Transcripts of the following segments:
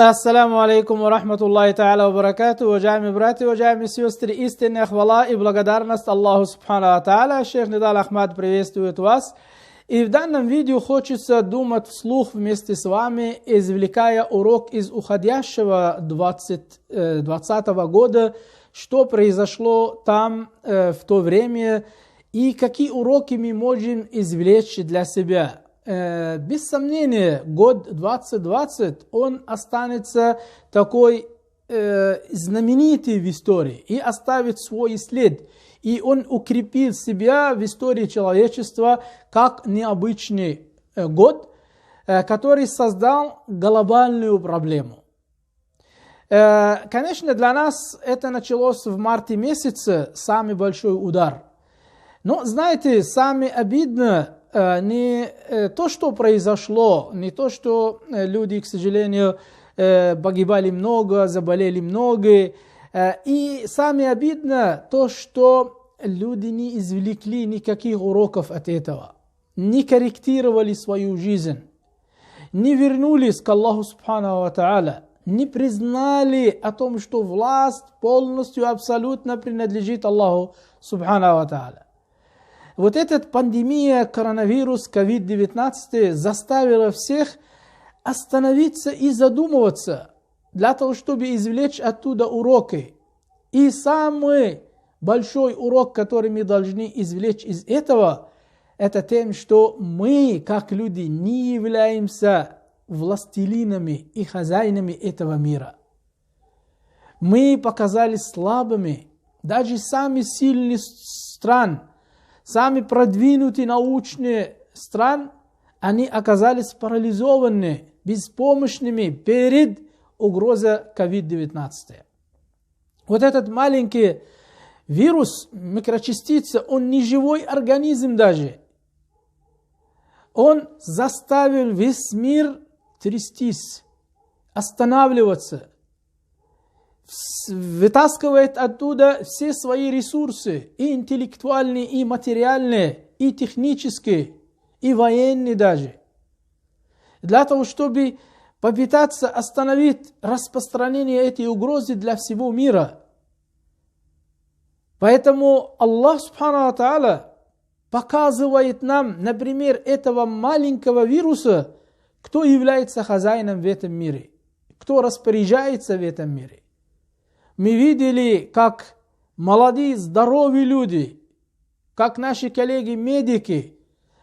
Ассаламу алейкум ва рахматуллахи та'аля ва баракату, уважаемые братья, уважаемые сестры, истинная хвала и благодарность Аллаху Субхану ва Та'аля. Шейх Нидал Ахмад приветствует вас. И в данном видео хочется думать вслух вместе с вами, извлекая урок из уходящего 2020 года, что произошло там в то время и какие уроки мы можем извлечь для себя. Без сомнения, год 2020, он останется такой знаменитый в истории и оставит свой след. И он укрепил себя в истории человечества как необычный год, который создал глобальную проблему. Конечно, для нас это началось в марте месяце, самый большой удар. Но, знаете, самое обидное, не то, что произошло, не то, что люди, к сожалению, погибали много, заболели много. И самое обидное то, что люди не извлекли никаких уроков от этого, не корректировали свою жизнь, не вернулись к Аллаху Субхану ва Та'аля, не признали о том, что власть полностью, абсолютно принадлежит Аллаху Субхану ва Та'аля. Вот эта пандемия, коронавирус, COVID-19 заставила всех остановиться и задумываться для того, чтобы извлечь оттуда уроки. И самый большой урок, который мы должны извлечь из этого, это тем, что мы, как люди, не являемся властелинами и хозяинами этого мира. Мы показались слабыми. Даже самые сильные страны, самые продвинутые научные страны, они оказались парализованы, беспомощными перед угрозой COVID-19. Вот этот маленький вирус, микрочастица, он не живой организм даже. Он заставил весь мир трястись, останавливаться, вытаскивает оттуда все свои ресурсы, и интеллектуальные, и материальные, и технические, и военные даже, для того, чтобы попытаться остановить распространение этой угрозы для всего мира. Поэтому Аллах Субхану ва Та'аля показывает нам, например, этого маленького вируса, кто является хозяином в этом мире, кто распоряжается в этом мире. Мы видели, как молодые, здоровые люди, как наши коллеги-медики,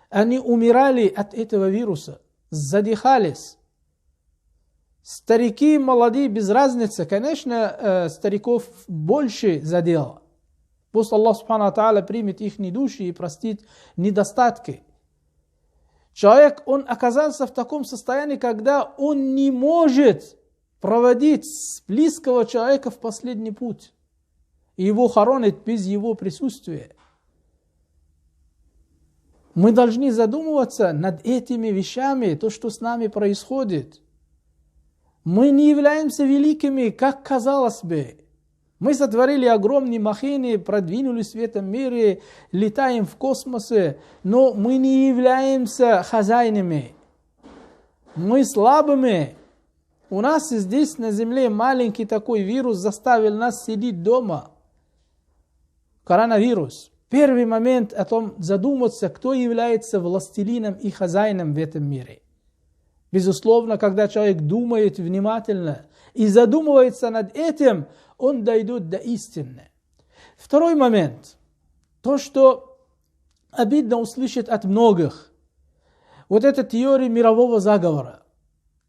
они умирали от этого вируса, задыхались. Старики, молодые, без разницы. Конечно, стариков больше задело. Пусть Аллах Субхану ва Та'аля примет их души и простит недостатки. Человек, он оказался в таком состоянии, когда он не может проводить близкого человека в последний путь. И его хоронят без его присутствия. Мы должны задумываться над этими вещами, то, что с нами происходит. Мы не являемся великими, как казалось бы. Мы сотворили огромные махины, продвинулись в этом мире, летаем в космосе, но мы не являемся хозяинами. Мы слабыми. У нас здесь на земле маленький такой вирус заставил нас сидеть дома. Коронавирус. Первый момент о том задуматься, кто является властелином и хозяином в этом мире. Безусловно, когда человек думает внимательно и задумывается над этим, он дойдет до истины. Второй момент. То, что обидно услышать от многих. Вот эта теория мирового заговора.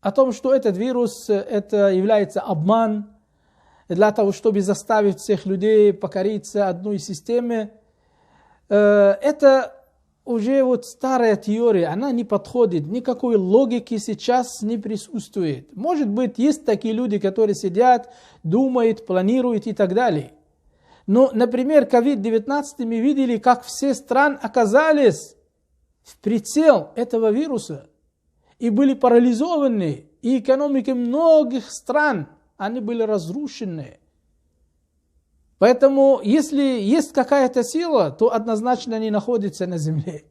О том, что этот вирус это является обман для того, чтобы заставить всех людей покориться одной системе. Это уже вот старая теория, она не подходит, никакой логики сейчас не присутствует. Может быть, есть такие люди, которые сидят, думают, планируют и так далее. Но, например, COVID-19 мы видели, как все страны оказались в прицел этого вируса и были парализованы, и экономики многих стран, они были разрушены. Поэтому, если есть какая-то сила, то однозначно не находится на земле.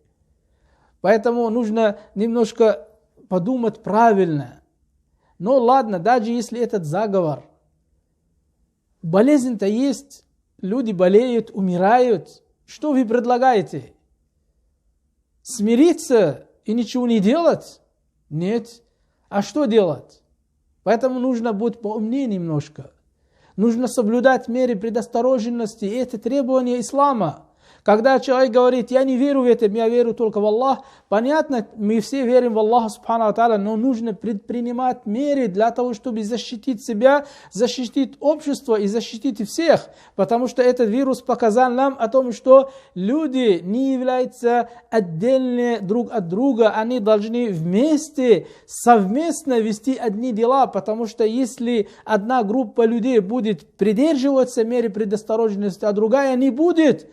Поэтому нужно немножко подумать правильно. Но ладно, даже если этот заговор, болезнь-то есть, люди болеют, умирают. Что вы предлагаете? Смириться и ничего не делать? Нет. А что делать? Поэтому нужно быть поумнее немножко. Нужно соблюдать меры предосторожности. И это требование ислама. Когда человек говорит, я не верю в это, я верю только в Аллах, понятно, мы все верим в Аллаха, субхану ва, но нужно предпринимать меры для того, чтобы защитить себя, защитить общество и защитить всех. Потому что этот вирус показал нам о том, что люди не являются отдельно друг от друга, они должны вместе, совместно вести одни дела, потому что если одна группа людей будет придерживаться меры предосторожности, а другая не будет,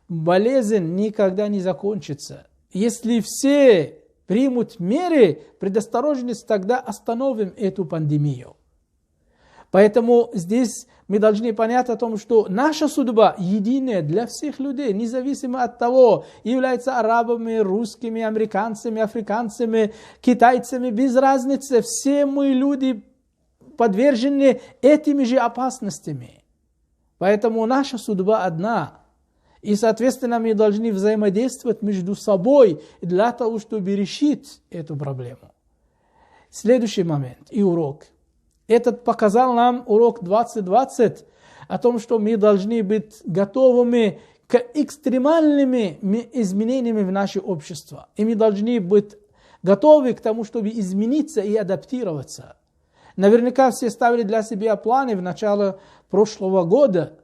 болезнь никогда не закончится. Если все примут меры предосторожности, тогда остановим эту пандемию. Поэтому здесь мы должны понять о том, что наша судьба единая для всех людей, независимо от того, являются арабами, русскими, американцами, африканцами, китайцами, без разницы. Все мы люди подвержены этими же опасностями. Поэтому наша судьба одна. И, соответственно, мы должны взаимодействовать между собой для того, чтобы решить эту проблему. Следующий момент и урок. Этот показал нам урок 2020 о том, что мы должны быть готовыми к экстремальным изменениям в наше общество. И мы должны быть готовы к тому, чтобы измениться и адаптироваться. Наверняка все ставили для себя планы в начале прошлого года.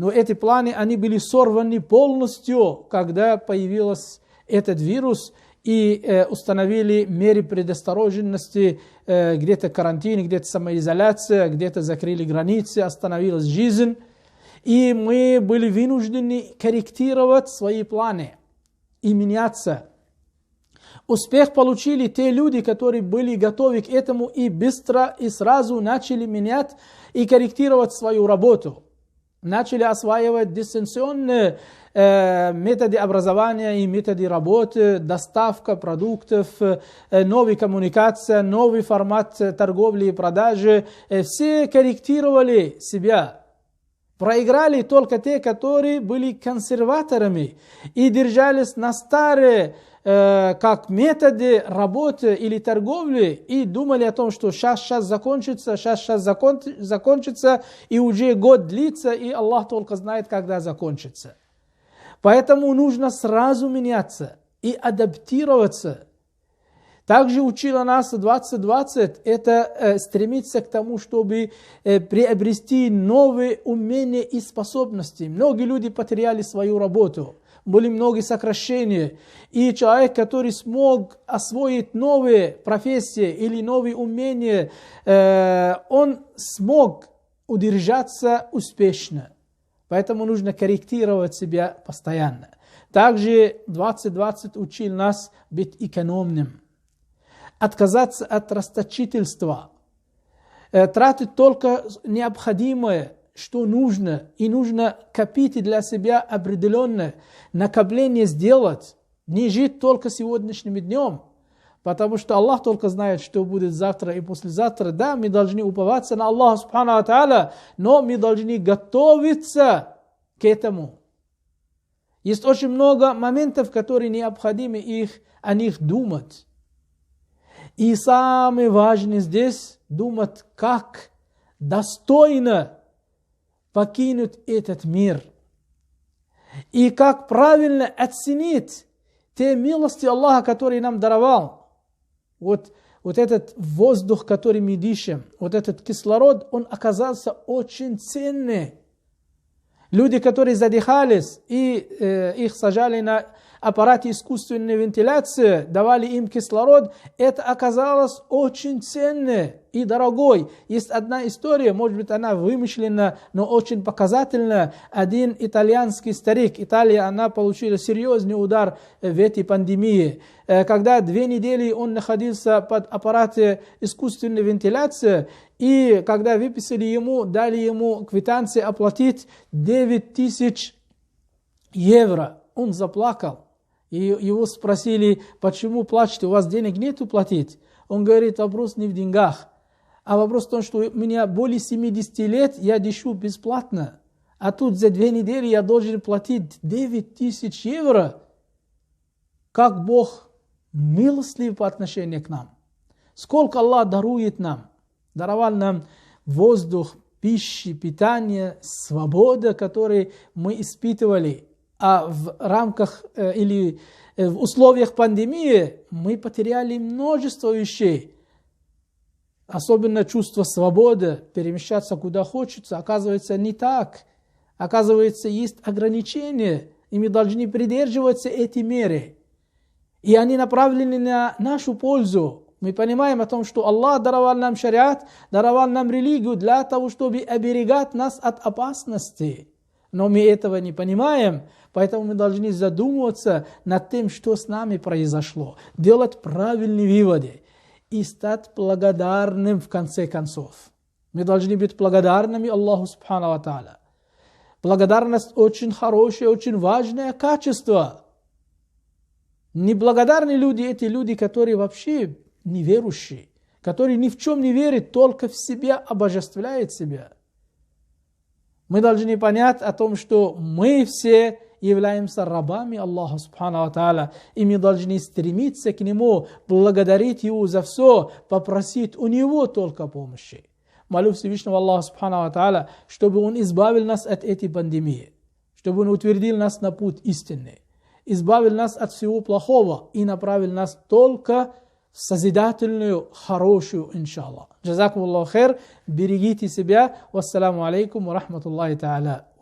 Но эти планы, они были сорваны полностью, когда появился этот вирус и установили меры предосторожности, где-то карантин, где-то самоизоляция, где-то закрыли границы, остановилась жизнь. И мы были вынуждены корректировать свои планы и меняться. Успех получили те люди, которые были готовы к этому и быстро и сразу начали менять и корректировать свою работу. Начали осваивать дистанционные методы образования и методы работы, доставка продуктов, новая коммуникация, новый формат торговли и продажи. Все корректировали себя. Проиграли только те, которые были консерваторами и держались на старые как методы работы или торговли и думали о том, что сейчас закончится, сейчас закончится, и уже год длится, и Аллах только знает, когда закончится. Поэтому нужно сразу меняться и адаптироваться. Также учила нас 2020, это стремиться к тому, чтобы приобрести новые умения и способности. Многие люди потеряли свою работу. Были многие сокращения. И человек, который смог освоить новые профессии или новые умения, он смог удержаться успешно. Поэтому нужно корректировать себя постоянно. Также 2020 учил нас быть экономным. Отказаться от расточительства. Тратить только необходимое, что нужно, и нужно копить для себя определенное накопление сделать, не жить только сегодняшним днем, потому что Аллах только знает, что будет завтра и послезавтра. Да, мы должны уповаться на Аллаха субхану ва тааля, но мы должны готовиться к этому. Есть очень много моментов, которые необходимо о них думать. И самое важное здесь думать, как достойно покинуть этот мир. И как правильно оценить те милости Аллаха, которые нам даровал. Вот этот воздух, который мы дышим, вот этот кислород, он оказался очень ценный. Люди, которые задыхались, и их сажали на аппарате искусственной вентиляции, давали им кислород, это оказалось очень ценно и дорогой. Есть одна история, может быть, она вымышлена, но очень показательная. Один итальянский старик, Италия, она получила серьезный удар в этой пандемии. Когда 2 недели он находился под аппаратом искусственной вентиляции, и когда выписали ему, дали ему квитанции оплатить 9000 евро, он заплакал. И его спросили, почему плачете, у вас денег нету платить? Он говорит, вопрос не в деньгах, А вопрос в том, что у меня более 70 лет, я дышу бесплатно. А тут за 2 недели я должен платить 9000 евро. Как Бог милостлив по отношению к нам. Сколько Аллах дарует нам. Даровал нам воздух, пищи, питание, свобода, которую мы испытывали. А в рамках или в условиях пандемии мы потеряли множество вещей. Особенно чувство свободы, перемещаться куда хочется, оказывается не так. Оказывается, есть ограничения, и мы должны придерживаться этой меры. И они направлены на нашу пользу. Мы понимаем о том, что Аллах даровал нам шариат, даровал нам религию для того, чтобы оберегать нас от опасности. Но мы этого не понимаем, поэтому мы должны задумываться над тем, что с нами произошло, делать правильные выводы и стать благодарным в конце концов. Мы должны быть благодарными Аллаху Субхану ва Тааля. Благодарность очень хорошее, очень важное качество. Неблагодарные люди – это люди, которые вообще неверующие, которые ни в чем не верят, только в себя обожествляют себя. Мы должны понять о том, что мы все являемся рабами Аллаха Субхану ва Тааля, и мы должны стремиться к Нему, благодарить Его за все, попросить у Него только помощи. Молю Всевышнего Аллаха Субхану ва Тааля, чтобы Он избавил нас от этой пандемии, чтобы Он утвердил нас на путь истинный, избавил нас от всего плохого и направил нас только в созидательную, хорошую, иншаллах. Джазакум Аллаху хайр, берегите себя. Вассаламу алейкум ва рахматуллахи та'аля.